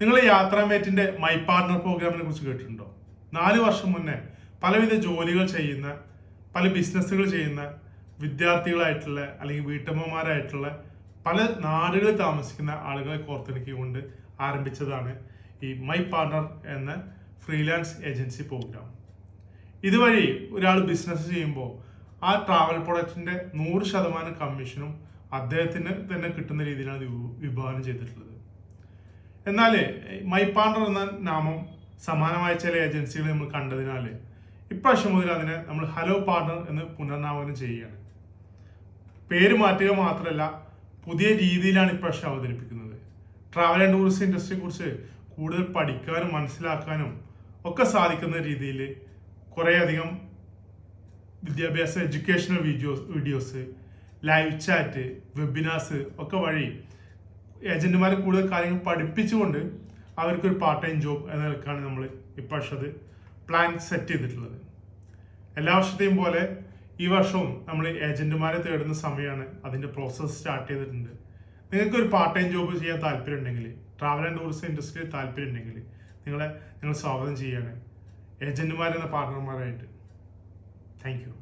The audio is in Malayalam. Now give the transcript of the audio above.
നിങ്ങൾ യാത്രാമേറ്റിന്റെ മൈ പാർട്ണർ പ്രോഗ്രാമിനെ കുറിച്ച് കേട്ടിട്ടുണ്ടോ? 4 വർഷം മുന്നേ പലവിധ ജോലികൾ ചെയ്യുന്ന, പല ബിസിനസ്സുകൾ ചെയ്യുന്ന വിദ്യാർത്ഥികളായിട്ടുള്ള അല്ലെങ്കിൽ വീട്ടമ്മമാരായിട്ടുള്ള പല നാടുകളിൽ താമസിക്കുന്ന ആളുകളെ കോർത്തിണക്കിക്കൊണ്ട് ആരംഭിച്ചതാണ് ഈ മൈ പാർട്ണർ എന്ന ഫ്രീലാൻസ് ഏജൻസി പ്രോഗ്രാം. ഇതുവഴി ഒരാൾ ബിസിനസ് ചെയ്യുമ്പോൾ ആ ട്രാവൽ പ്രൊഡക്റ്റിന്റെ 100% കമ്മീഷനും അദ്ദേഹത്തിന് തന്നെ കിട്ടുന്ന രീതിയിലാണ് വിഭാവനം ചെയ്തിട്ടുള്ളത്. എന്നാൽ മൈ പാർട്ണർ എന്ന നാമം സമാനമായ ചില ഏജൻസികൾ നമ്മൾ കണ്ടതിനാൽ ഇപ്രാവശ്യം മുതൽ അതിനെ നമ്മൾ ഹലോ പാർട്ണർ എന്ന് പുനർനാമകരണം ചെയ്യുകയാണ്. പേര് മാറ്റുക മാത്രമല്ല, പുതിയ രീതിയിലാണ് ഇപ്രാവശ്യം അവതരിപ്പിക്കുന്നത്. ട്രാവൽ ആൻഡ് ടൂറിസം ഇൻഡസ്ട്രിയെ കുറിച്ച് കൂടുതൽ പഠിക്കാനും മനസ്സിലാക്കാനും ഒക്കെ സാധിക്കുന്ന രീതിയിൽ കുറേയധികം വിദ്യാഭ്യാസ educational videos, live chat, webinars ഒക്കെ വഴി ഏജന്റുമാരെ കൂടുതൽ കാര്യങ്ങൾ പഠിപ്പിച്ചുകൊണ്ട് അവർക്കൊരു പാർട്ട് ടൈം ജോബ് എന്ന നിലക്കാണ് നമ്മൾ ഇപ്രാവശ്യം അത് പ്ലാൻ സെറ്റ് ചെയ്തിട്ടുള്ളത്. എല്ലാ വർഷത്തെയും പോലെ ഈ വർഷവും നമ്മൾ ഏജന്റുമാരെ തേടുന്ന സമയമാണ്. അതിൻ്റെ പ്രോസസ്സ് സ്റ്റാർട്ട് ചെയ്തിട്ടുണ്ട്. നിങ്ങൾക്ക് ഒരു പാർട്ട് ടൈം ജോബ് ചെയ്യാൻ താല്പര്യം ഉണ്ടെങ്കിൽ, ട്രാവൽ ആൻഡ് ടൂറിസം ഇൻഡസ്ട്രിയിൽ താല്പര്യം ഉണ്ടെങ്കിൽ നിങ്ങൾ സ്വാഗതം ചെയ്യാണ് ഏജന്റുമാരെന്ന പാർട്ണർമാരായിട്ട്. Thank you.